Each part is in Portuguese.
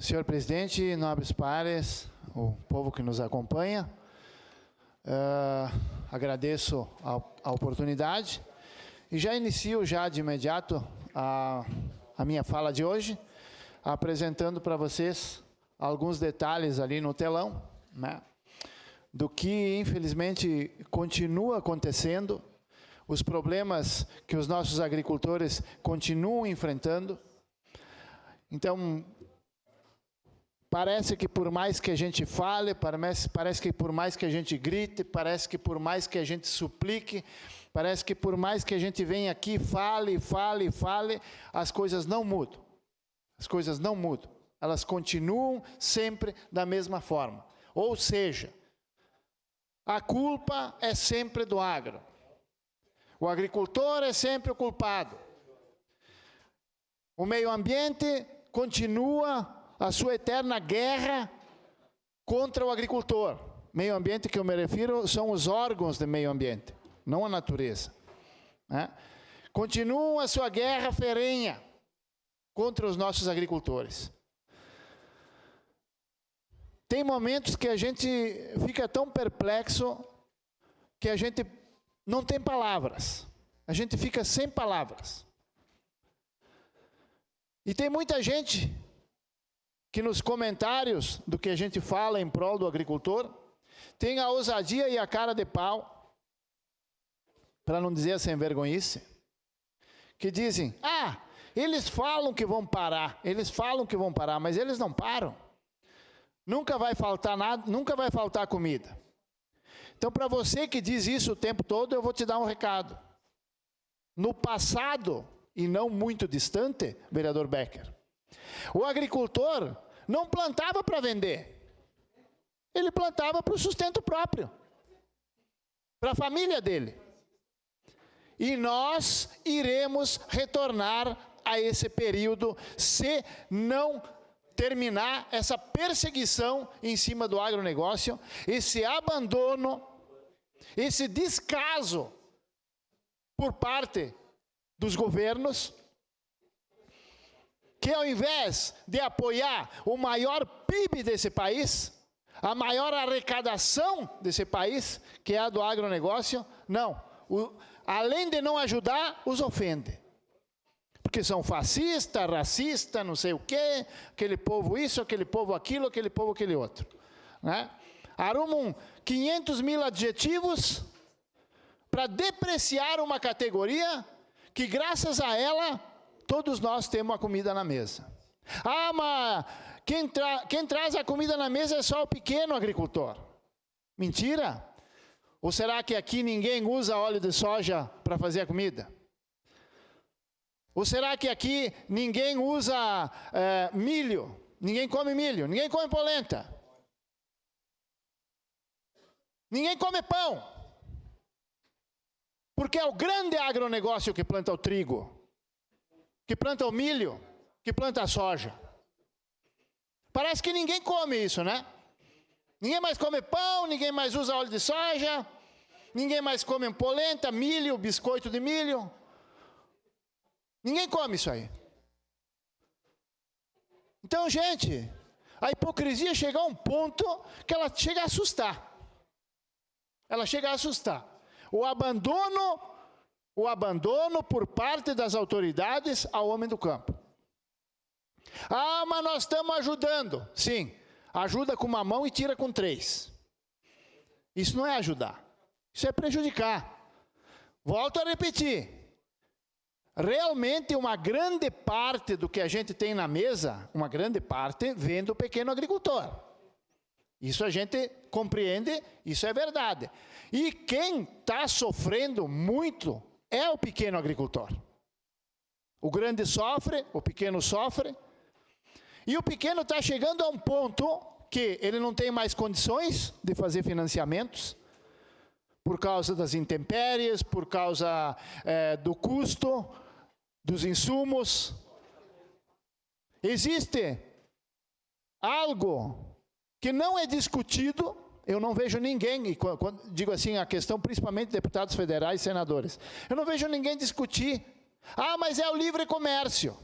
Senhor presidente, nobres pares, o povo que nos acompanha, agradeço a oportunidade e já inicio de imediato a minha fala de hoje, apresentando para vocês alguns detalhes ali no telão, né, do que infelizmente continua acontecendo, os problemas que os nossos agricultores continuam enfrentando. Então, parece que por mais que a gente fale, parece que por mais que a gente grite, parece que por mais que a gente suplique, parece que por mais que a gente venha aqui, fale, as coisas não mudam. As coisas não mudam. Elas continuam sempre da mesma forma. Ou seja, a culpa é sempre do agro. O agricultor é sempre o culpado. O meio ambiente continua a sua eterna guerra contra o agricultor. Meio ambiente que eu me refiro são os órgãos do meio ambiente, não a natureza, né? Continua a sua guerra ferrenha contra os nossos agricultores. Tem momentos que a gente fica tão perplexo que a gente não tem palavras. A gente fica sem palavras. E tem muita gente que nos comentários do que a gente fala em prol do agricultor, tem a ousadia e a cara de pau, para não dizer sem vergonhice, que dizem, eles falam que vão parar, mas eles não param. Nunca vai faltar nada, nunca vai faltar comida. Então, para você que diz isso o tempo todo, eu vou te dar um recado. No passado, e não muito distante, vereador Becker, o agricultor não plantava para vender. Ele plantava para o sustento próprio, para a família dele. E nós iremos retornar a esse período se não terminar essa perseguição em cima do agronegócio, esse abandono, esse descaso por parte dos governos, que ao invés de apoiar o maior PIB desse país, a maior arrecadação desse país, que é a do agronegócio, não. Além de não ajudar, os ofende. Porque são fascistas, racistas, não sei o quê, aquele povo isso, aquele povo aquilo, aquele povo aquele outro, né? Arrumam 500 mil adjetivos para depreciar uma categoria que, graças a ela, todos nós temos a comida na mesa. Mas quem traz a comida na mesa é só o pequeno agricultor. Mentira! Ou será que aqui ninguém usa óleo de soja para fazer a comida? Ou será que aqui ninguém usa milho? Ninguém come milho, ninguém come polenta. Ninguém come pão. Porque é o grande agronegócio que planta o trigo, que planta o milho, que planta a soja. Parece que ninguém come isso, né? Ninguém mais come pão, ninguém mais usa óleo de soja, ninguém mais come polenta, milho, biscoito de milho. Ninguém come isso aí. Então, gente, a hipocrisia chega a um ponto que ela chega a assustar. Ela chega a assustar. O abandono por parte das autoridades ao homem do campo. Mas nós estamos ajudando. Sim, ajuda com uma mão e tira com 3. Isso não é ajudar. Isso é prejudicar. Volto a repetir. Realmente, uma grande parte do que a gente tem na mesa, uma grande parte, vem do pequeno agricultor. Isso a gente compreende, isso é verdade. E quem está sofrendo muito é o pequeno agricultor. O grande sofre, o pequeno sofre. E o pequeno está chegando a um ponto que ele não tem mais condições de fazer financiamentos, por causa das intempéries, por causa do custo dos insumos. Existe algo que não é discutido, eu não vejo ninguém, e quando digo assim, a questão principalmente de deputados federais e senadores, eu não vejo ninguém discutir, mas é o livre comércio.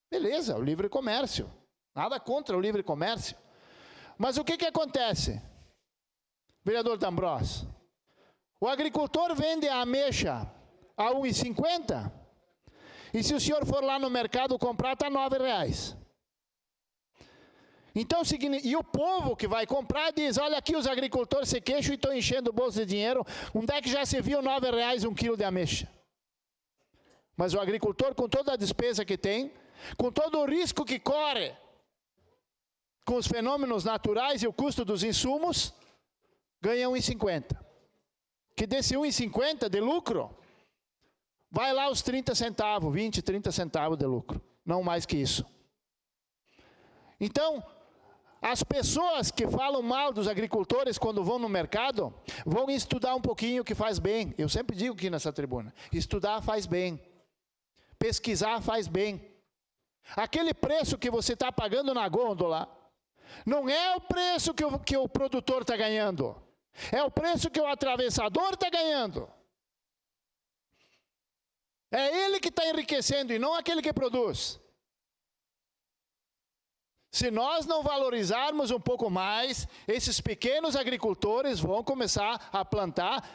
Beleza, o livre comércio, Nada contra o livre comércio. Mas o que acontece, vereador D'Ambrosio? O agricultor vende a ameixa a R$ 1,50, e se o senhor for lá no mercado comprar, está R$ 9,00. Então, e o povo que vai comprar diz, olha aqui, os agricultores se queixam e estão enchendo o bolso de dinheiro. Onde é que já se viu R$ 9,00 um quilo de ameixa? Mas o agricultor, com toda a despesa que tem, com todo o risco que corre com os fenômenos naturais e o custo dos insumos, ganha R$ 1,50. Que desse R$ 1,50 de lucro, vai lá os 30 centavos, 20, 30 centavos de lucro. Não mais que isso. Então, as pessoas que falam mal dos agricultores quando vão no mercado, vão estudar um pouquinho, que faz bem. Eu sempre digo aqui nessa tribuna, estudar faz bem. Pesquisar faz bem. Aquele preço que você está pagando na gôndola, não é o preço que o produtor está ganhando. É o preço que o atravessador está ganhando. É ele que está enriquecendo e não aquele que produz. Se nós não valorizarmos um pouco mais, esses pequenos agricultores vão começar a plantar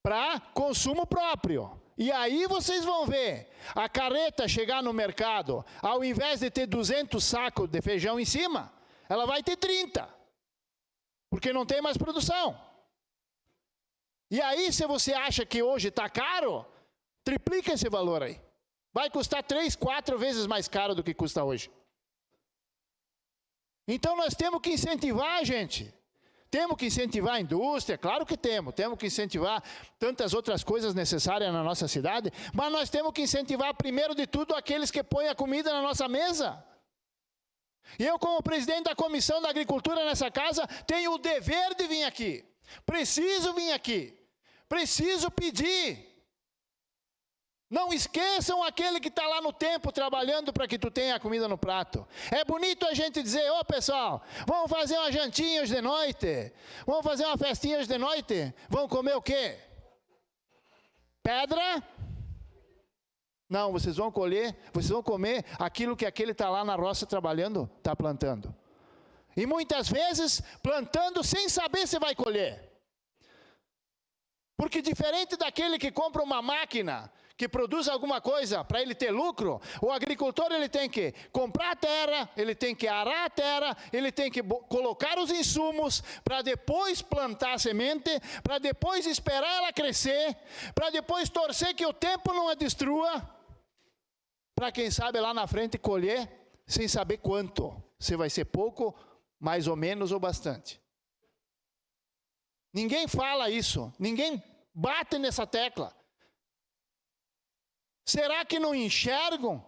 para consumo próprio. E aí vocês vão ver a carreta chegar no mercado, ao invés de ter 200 sacos de feijão em cima, ela vai ter 30, porque não tem mais produção. E aí, se você acha que hoje está caro, triplica esse valor aí. Vai custar 3, 4 vezes mais caro do que custa hoje. Então nós temos que incentivar, gente. Temos que incentivar a indústria, claro que temos. Temos que incentivar tantas outras coisas necessárias na nossa cidade, mas nós temos que incentivar, primeiro de tudo, aqueles que põem a comida na nossa mesa. E eu, como presidente da Comissão da Agricultura nessa casa, tenho o dever de vir aqui. Preciso vir aqui. Preciso pedir. Não esqueçam aquele que está lá no tempo trabalhando para que tu tenha a comida no prato. É bonito a gente dizer, ô pessoal, vamos fazer uma jantinha hoje de noite, vamos fazer uma festinha hoje de noite, vamos comer o quê? Pedra? Não, vocês vão comer aquilo que aquele está lá na roça trabalhando, está plantando. E muitas vezes plantando sem saber se vai colher. Porque diferente daquele que compra uma máquina que produz alguma coisa para ele ter lucro, o agricultor ele tem que comprar a terra, ele tem que arar a terra, ele tem que colocar os insumos para depois plantar a semente, para depois esperar ela crescer, para depois torcer que o tempo não a destrua, para quem sabe lá na frente colher sem saber quanto, se vai ser pouco, mais ou menos ou bastante. Ninguém fala isso, ninguém bate nessa tecla. Será que não enxergam?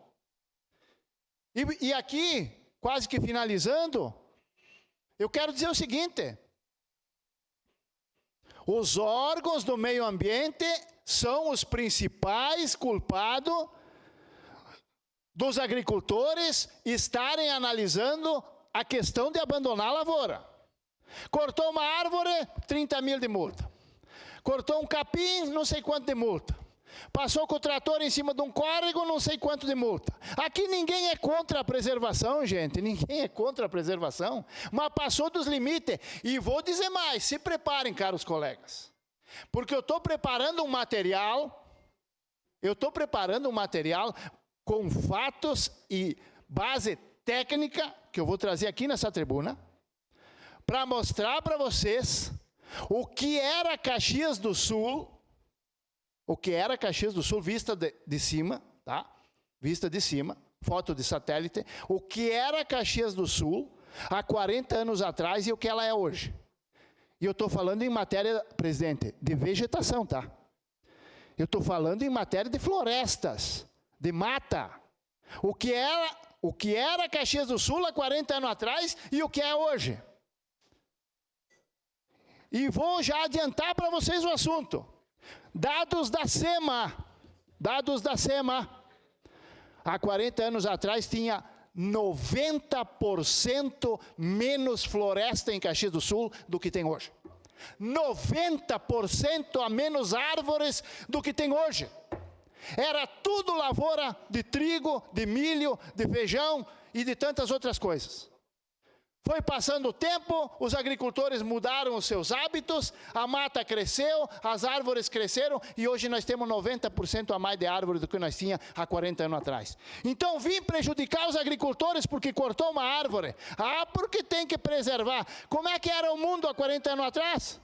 E aqui, quase que finalizando, eu quero dizer o seguinte: os órgãos do meio ambiente são os principais culpados dos agricultores estarem analisando a questão de abandonar a lavoura. Cortou uma árvore, 30 mil de multa. Cortou um capim, não sei quanto de multa. Passou com o trator em cima de um córrego, não sei quanto de multa. Aqui ninguém é contra a preservação, gente. Ninguém é contra a preservação. Mas passou dos limites. E vou dizer mais, se preparem, caros colegas. Porque eu estou preparando um material, com fatos e base técnica, que eu vou trazer aqui nessa tribuna, para mostrar para vocês o que era Caxias do Sul, vista de cima, tá? Vista de cima, foto de satélite, o que era Caxias do Sul há 40 anos atrás e o que ela é hoje. E eu estou falando em matéria, presidente, de vegetação, tá? Eu estou falando em matéria de florestas, de mata. O que era Caxias do Sul há 40 anos atrás e o que é hoje. E vou já adiantar para vocês o assunto. Dados da SEMA. Há 40 anos atrás tinha 90% menos floresta em Caxias do Sul do que tem hoje. 90% a menos árvores do que tem hoje. Era tudo lavoura de trigo, de milho, de feijão e de tantas outras coisas. Foi passando o tempo, os agricultores mudaram os seus hábitos, a mata cresceu, as árvores cresceram e hoje nós temos 90% a mais de árvores do que nós tínhamos há 40 anos atrás. Então vim prejudicar os agricultores porque cortou uma árvore. Ah, porque tem que preservar. Como é que era o mundo há 40 anos atrás?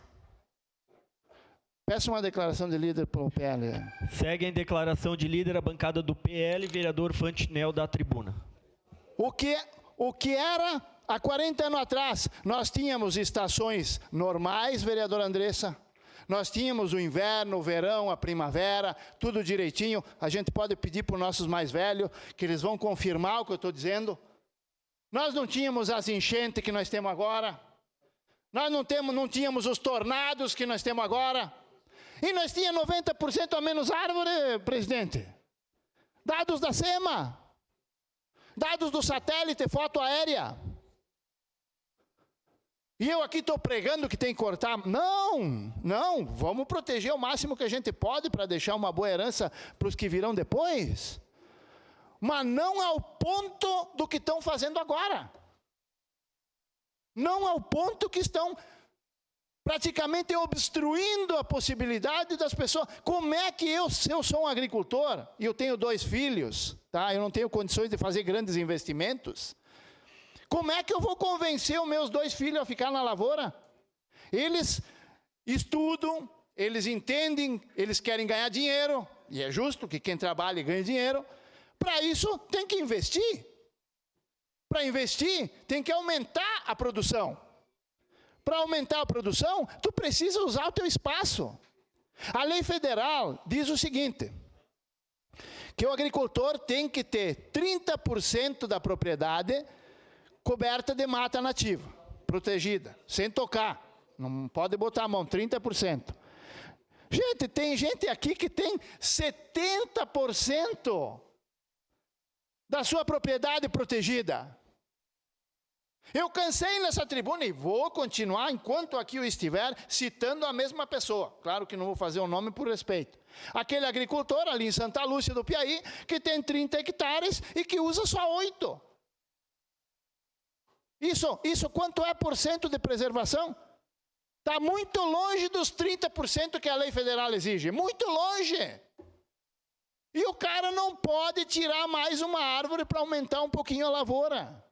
Peço uma declaração de líder para o PL. Segue em declaração de líder a bancada do PL, vereador Fantinel da tribuna. O que era há 40 anos atrás? Nós tínhamos estações normais, vereadora Andressa. Nós tínhamos o inverno, o verão, a primavera, tudo direitinho. A gente pode pedir para os nossos mais velhos, que eles vão confirmar o que eu estou dizendo. Nós não tínhamos as enchentes que nós temos agora. Nós não tínhamos os tornados que nós temos agora. E nós tínhamos 90% a menos árvore, presidente. Dados da SEMA. Dados do satélite, foto aérea. E eu aqui estou pregando que tem que cortar. Não, vamos proteger o máximo que a gente pode para deixar uma boa herança para os que virão depois. Mas não ao ponto do que estão fazendo agora. Não ao ponto que estão praticamente obstruindo a possibilidade das pessoas. Como é que se eu sou um agricultor e eu tenho 2 filhos, tá? Eu não tenho condições de fazer grandes investimentos. Como é que eu vou convencer os meus 2 filhos a ficar na lavoura? Eles estudam, eles entendem, eles querem ganhar dinheiro, e é justo que quem trabalha ganhe dinheiro. Para isso, tem que investir. Para investir, tem que aumentar a produção. Para aumentar a produção, tu precisa usar o teu espaço. A lei federal diz o seguinte, que o agricultor tem que ter 30% da propriedade coberta de mata nativa, protegida, sem tocar. Não pode botar a mão, 30%. Gente, tem gente aqui que tem 70% da sua propriedade protegida. Eu cansei nessa tribuna e vou continuar, enquanto aqui eu estiver, citando a mesma pessoa. Claro que não vou fazer o nome por respeito. Aquele agricultor ali em Santa Lúcia do Piauí, que tem 30 hectares e que usa só 8. Isso quanto é por cento de preservação? Está muito longe dos 30% que a lei federal exige. Muito longe. E o cara não pode tirar mais uma árvore para aumentar um pouquinho a lavoura.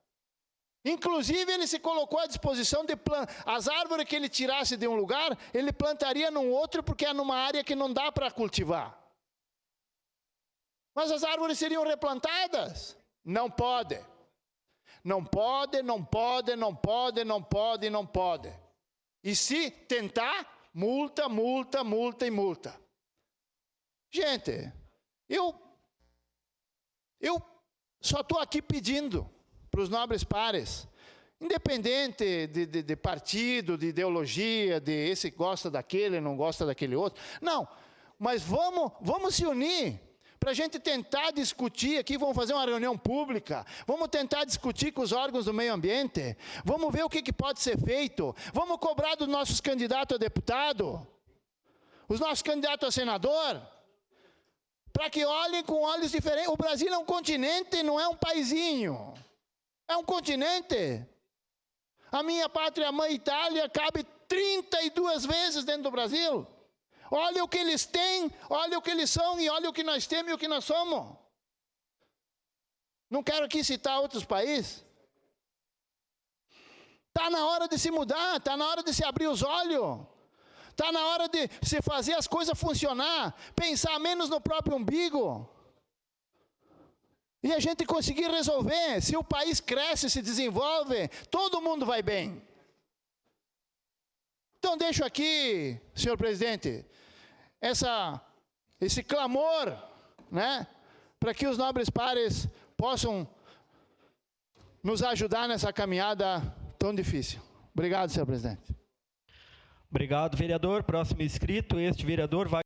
Inclusive, ele se colocou à disposição de plantar. As árvores que ele tirasse de um lugar, ele plantaria num outro, porque é numa área que não dá para cultivar. Mas as árvores seriam replantadas? Não pode. Não pode, não pode, não pode, não pode, não pode. E se tentar, multa, multa, multa e multa. Gente, eu só estou aqui pedindo para os nobres pares, independente de partido, de ideologia, de esse gosta daquele, não gosta daquele outro. Não, mas vamos se unir para a gente tentar discutir aqui, vamos fazer uma reunião pública, vamos tentar discutir com os órgãos do meio ambiente, vamos ver o que pode ser feito, vamos cobrar dos nossos candidatos a deputado, os nossos candidatos a senador, para que olhem com olhos diferentes. O Brasil é um continente, não é um paizinho. É um continente. A minha pátria mãe Itália cabe 32 vezes dentro do Brasil. Olha o que eles têm, olha o que eles são e olha o que nós temos e o que nós somos. Não quero aqui citar outros países. Está na hora de se mudar, está na hora de se abrir os olhos. Está na hora de se fazer as coisas funcionar, pensar menos no próprio umbigo. E a gente conseguir resolver. Se o país cresce, se desenvolve, todo mundo vai bem. Então deixo aqui, senhor presidente, esse clamor, né, para que os nobres pares possam nos ajudar nessa caminhada tão difícil. Obrigado, senhor presidente. Obrigado, vereador. Próximo inscrito, este vereador vai